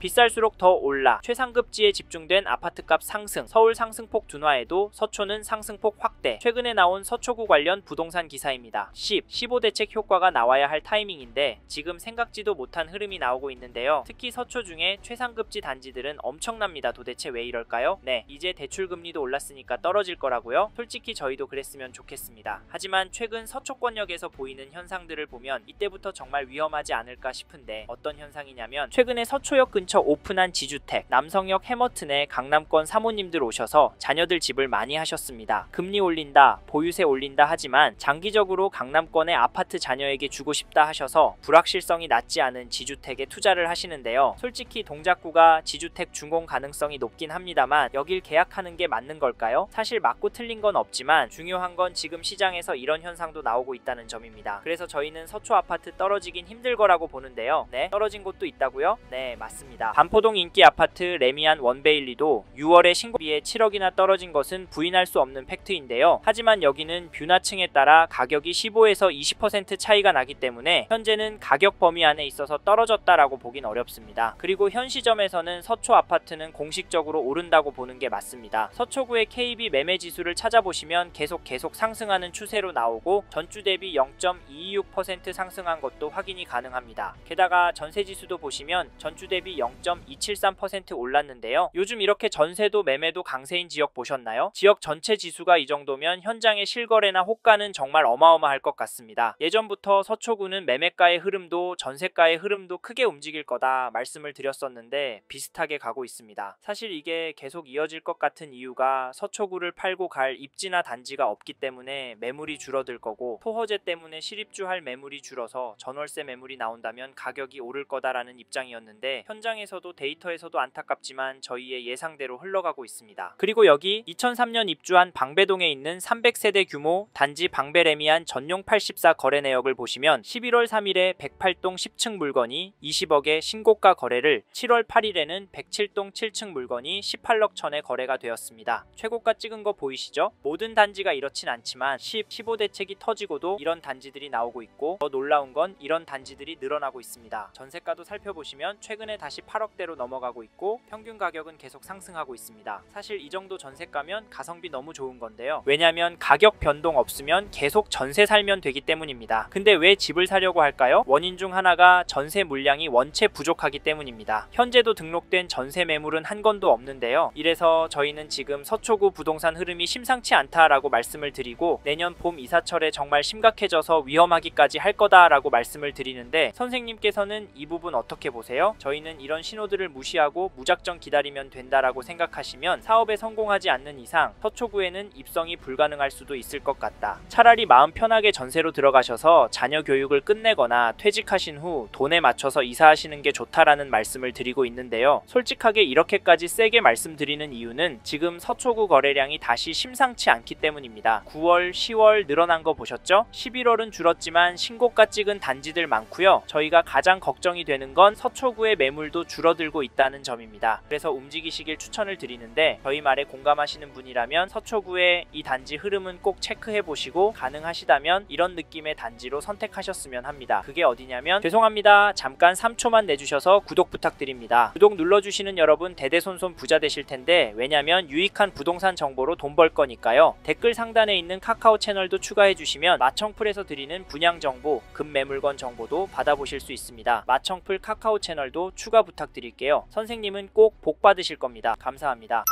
비쌀수록 더 올라 최상급지에 집중된 아파트값 상승, 서울 상승폭 둔화에도 서초는 상승폭 확대. 최근에 나온 서초구 관련 부동산 기사입니다. 15 대책 효과가 나와야 할 타이밍인데 지금 생각지도 못한 흐름이 나오고 있는데요. 특히 서초 중에 최상급지 단지들은 엄청납니다. 도대체 왜 이럴까요? 네, 이제 대출금리도 올랐으니까 떨어질 거라고요? 솔직히 저희도 그랬으면 좋겠습니다. 하지만 최근 서초권역에서 보이는 현상들을 보면 이때부터 정말 위험하지 않을까 싶은데 어떤 현상이냐면 최근에 서초역 근처 오픈한 지주택, 남성역 해머튼에 강남권 사모님들 오셔서 자녀들 집을 많이 하셨습니다. 금리 올린다, 보유세 올린다 하지만 장기적으로 강남권의 아파트 자녀에게 주고 싶다 하셔서 불확실성이 낮지 않은 지주택에 투자를 하시는데요. 솔직히 동작구가 지주택 준공 가능성이 높긴 합니다만 여길 계약하는 게 맞는 걸까요? 사실 맞고 틀린 건 없지만 중요한 건 지금 시장에서 이런 현상도 나오고 있다는 점입니다. 그래서 저희는 서초 아파트 떨어지긴 힘들 거라고 보는데요. 네, 떨어진 곳도 있다고요? 네, 맞습니다. 반포동 인기 아파트 레미안 원베일리도 6월에 신고비에 7억이나 떨어진 것은 부인할 수 없는 팩트인데요. 하지만 여기는 뷰나층에 따라 가격이 15에서 20% 차이가 나기 때문에 현재는 가격 범위 안에 있어서 떨어졌다라고 보긴 어렵습니다. 그리고 현 시점에서는 서초 아파트는 공식적으로 오른다고 보는 게 맞습니다. 서초구의 KB 매매 지수를 찾아보시면 계속 상승하는 추세로 나오고 전주 대비 0.226% 상승한 것도 확인이 가능합니다. 게다가 전세 지수도 보시면 전주 대비 0.273% 올랐는데요. 요즘 이렇게 전세도 매매도 강세인 지역 보셨나요? 지역 전체 지수가 이 정도면 현장의 실거래나 호가는 정말 어마어마할 것 같습니다. 예전부터 서초구는 매매가의 흐름도 전세가의 흐름도 크게 움직일 거다 말씀을 드렸었는데 비슷하게 가고 있습니다. 사실 이게 계속 이어질 것 같은 이유가 서초구를 팔고 갈 입지나 단지가 없기 때문에 매물이 줄어들 거고 토허제 때문에 실입주할 매물이 줄어서 전월세 매물이 나온다면 가격이 오를 거다라는 입장이었는데 현장에서도 데이터에서도 안타깝지만 저희의 예상대로 흘러가고 있습니다. 그리고 여기 2003년 입주한 방배동에 있는 300세대 규모 단지 방배레미안 전용 84 거래 내역을 보시면 11월 3일에 108동 10층 물건이 20억의 신고가 거래를 7월 8일에는 107동 7층 물건이 18억 천에 거래가 되었습니다. 최고가 찍은 거 보이시죠? 모든 단지가 이렇진 않지만 15 대책이 터지고도 이런 단지들이 나오고 있고 더 놀라운 건 이런 단지들이 늘어나고 있습니다. 전세가도 살펴보시면 최근에 다시 8억대로 넘어가고 있고 평균 가격은 계속 상승하고 있습니다. 사실 이 정도 전세가면 가성비 너무 좋은 건데요. 왜냐면 가격 변동 없으면 계속 전세 살면 되기 때문입니다. 근데 왜 집을 사려고 할까요? 원인 중 하나가 전세 물량이 원체 부족하기 때문입니다. 현재도 등록된 전세 매물은 한 건도 없는데요. 이래서 저희는 지금 서초구 부동산 흐름이 심상치 않다라고 말씀을 드리고 내년 봄 이사철에 정말 심각해져서 위험하기까지 할 거다라고 말씀을 드리는데 선생님께서는 이 부분 어떻게 보세요? 저희는 이런 신호들을 무시하고 무작정 기다리면 된다라고 생각하시면 사업에 성공하지 않는 이상 서초구에는 입성이 불가능할 수도 있을 것 같다. 차라리 마음 편하게 전세로 들어가셔서 자녀 교육을 끝내거나 퇴직하신 후 돈에 맞춰서 이사하시는 게 좋다라는 말씀을 드리고 있는데요. 솔직하게 이렇게까지 세게 말씀드리는 이유는 지금 서초구 거래량이 다시 심상치 않기 때문입니다. 9월, 10월 늘어난 거 보셨죠? 11월은 줄었지만 신고가 찍은 단지들 많고요. 저희가 가장 걱정이 되는 건 서초구의 매물도 줄어들고 있다는 점입니다. 그래서 움직이시길 추천을 드리는데 저희 말에 공감하시는 분이라면 서초구의 이 단지 흐름은 꼭 체크해 보시고 가능하시다면 이런 느낌의 단지로 선택하셨으면 합니다. 그게 어디냐면 죄송합니다. 잠깐 3초만 내주셔서 구독 부탁드립니다. 구독 눌러주시는 여러분 대대손손 부자 되실 텐데 왜냐면 유익한 부동산 정보로 돈 벌 거니까요. 댓글 상단에 있는 카카오 채널도 추가해 주시면 마청풀에서 드리는 분양 정보, 급매물건 정보도 받아보실 수 있습니다. 마청풀 카카오 채널도 추가 부탁드릴게요. 선생님은 꼭 복 받으실 겁니다. 감사합니다.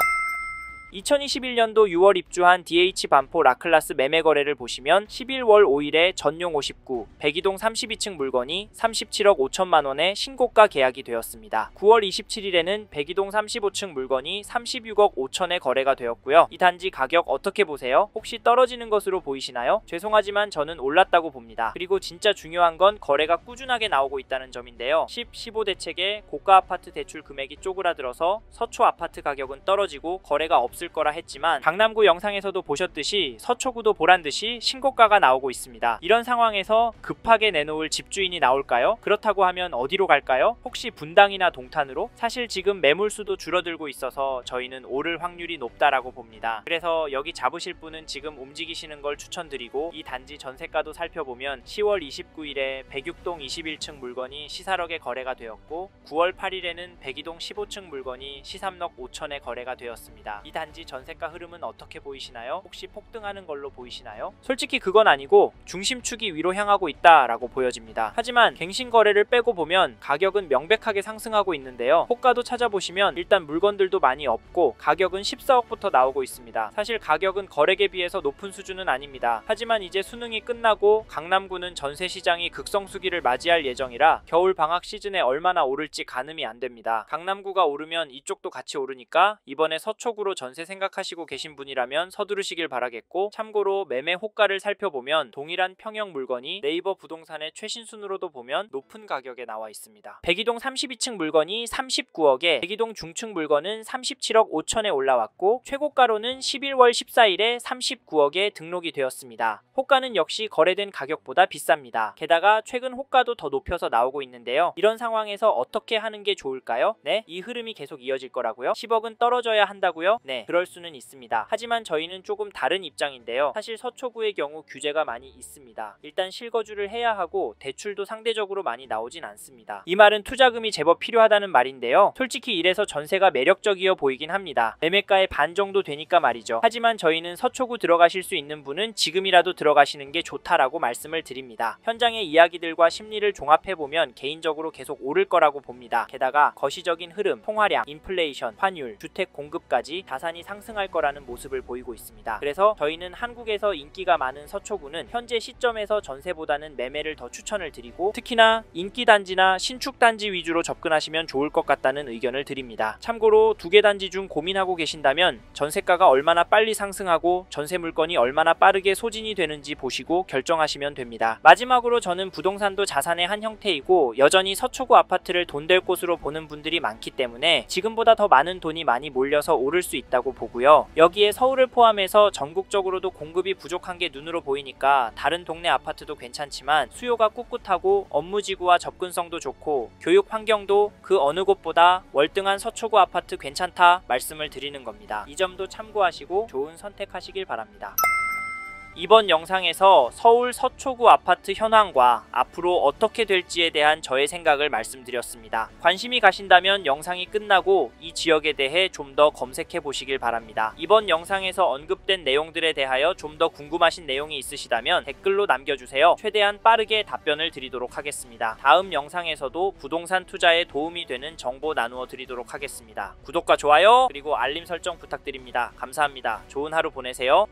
2021년도 6월 입주한 DH 반포 라클라스 매매 거래를 보시면 11월 5일에 전용 59, 백이동 32층 물건이 37억 5천만 원에 신고가 계약이 되었습니다. 9월 27일에는 백이동 35층 물건이 36억 5천에 거래가 되었고요. 이 단지 가격 어떻게 보세요? 혹시 떨어지는 것으로 보이시나요? 죄송하지만 저는 올랐다고 봅니다. 그리고 진짜 중요한 건 거래가 꾸준하게 나오고 있다는 점인데요. 15 대책에 고가 아파트 대출 금액이 쪼그라들어서 서초 아파트 가격은 떨어지고 거래가 없을 없을 거라 했지만 강남구 영상에서도 보셨듯이 서초구도 보란듯이 신고가가 나오고 있습니다. 이런 상황에서 급하게 내놓을 집주인이 나올까요? 그렇다고 하면 어디로 갈까요? 혹시 분당이나 동탄으로? 사실 지금 매물수도 줄어들고 있어서 저희는 오를 확률이 높다라고 봅니다. 그래서 여기 잡으실 분은 지금 움직이시는 걸 추천드리고, 이 단지 전세가도 살펴보면 10월 29일에 106동 21층 물건이 시사럭에 거래가 되었고 9월 8일에는 102동 15층 물건이 시삼럭 5천에 거래가 되었습니다. 이 단지 전세가 흐름은 어떻게 보이시나요? 혹시 폭등하는 걸로 보이시나요? 솔직히 그건 아니고 중심축이 위로 향하고 있다라고 보여집니다. 하지만 갱신 거래를 빼고 보면 가격은 명백하게 상승하고 있는데요. 호가도 찾아보시면 일단 물건들도 많이 없고 가격은 14억부터 나오고 있습니다. 사실 가격은 거래에 비해서 높은 수준은 아닙니다. 하지만 이제 수능이 끝나고 강남구는 전세 시장이 극성수기를 맞이할 예정이라 겨울 방학 시즌에 얼마나 오를지 가늠이 안 됩니다. 강남구가 오르면 이쪽도 같이 오르니까 이번에 서초구로 전세 생각하시고 계신 분이라면 서두르시길 바라겠고, 참고로 매매 호가를 살펴보면 동일한 평형 물건이 네이버 부동산의 최신 순으로도 보면 높은 가격에 나와 있습니다. 102동 32층 물건이 39억에 102동 중층 물건은 37억 5천에 올라왔고 최고가로는 11월 14일에 39억에 등록이 되었습니다. 호가는 역시 거래된 가격보다 비쌉니다. 게다가 최근 호가도 더 높여서 나오고 있는데요. 이런 상황에서 어떻게 하는 게 좋을까요? 네, 이 흐름이 계속 이어질 거라고요? 10억은 떨어져야 한다고요? 네, 그럴 수는 있습니다. 하지만 저희는 조금 다른 입장인데요. 사실 서초구의 경우 규제가 많이 있습니다. 일단 실거주를 해야 하고 대출도 상대적으로 많이 나오진 않습니다. 이 말은 투자금이 제법 필요하다는 말인데요. 솔직히 이래서 전세가 매력적이어 보이긴 합니다. 매매가의 반 정도 되니까 말이죠. 하지만 저희는 서초구 들어가실 수 있는 분은 지금이라도 들어가시는 게 좋다라고 말씀을 드립니다. 현장의 이야기들과 심리를 종합해보면 개인적으로 계속 오를 거라고 봅니다. 게다가 거시적인 흐름, 통화량, 인플레이션, 환율, 주택 공급까지 다산이 상승할 거라는 모습을 보이고 있습니다. 그래서 저희는 한국에서 인기가 많은 서초구는 현재 시점에서 전세보다는 매매를 더 추천을 드리고, 특히나 인기단지나 신축단지 위주로 접근하시면 좋을 것 같다는 의견을 드립니다. 참고로 두 개 단지 중 고민하고 계신다면 전세가가 얼마나 빨리 상승하고 전세 물건이 얼마나 빠르게 소진이 되는지 보시고 결정하시면 됩니다. 마지막으로 저는 부동산도 자산의 한 형태이고 여전히 서초구 아파트를 돈 될 곳으로 보는 분들이 많기 때문에 지금보다 더 많은 돈이 많이 몰려서 오를 수 있다고 보고요. 여기에 서울을 포함해서 전국적으로도 공급이 부족한 게 눈으로 보이니까 다른 동네 아파트도 괜찮지만 수요가 꿋꿋하고 업무지구와 접근성도 좋고 교육 환경도 그 어느 곳보다 월등한 서초구 아파트 괜찮다 말씀을 드리는 겁니다. 이 점도 참고하시고 좋은 선택하시길 바랍니다. 이번 영상에서 서울 서초구 아파트 현황과 앞으로 어떻게 될지에 대한 저의 생각을 말씀드렸습니다. 관심이 가신다면 영상이 끝나고 이 지역에 대해 좀 더 검색해 보시길 바랍니다. 이번 영상에서 언급된 내용들에 대하여 좀 더 궁금하신 내용이 있으시다면 댓글로 남겨주세요. 최대한 빠르게 답변을 드리도록 하겠습니다. 다음 영상에서도 부동산 투자에 도움이 되는 정보 나누어 드리도록 하겠습니다. 구독과 좋아요 그리고 알림 설정 부탁드립니다. 감사합니다. 좋은 하루 보내세요.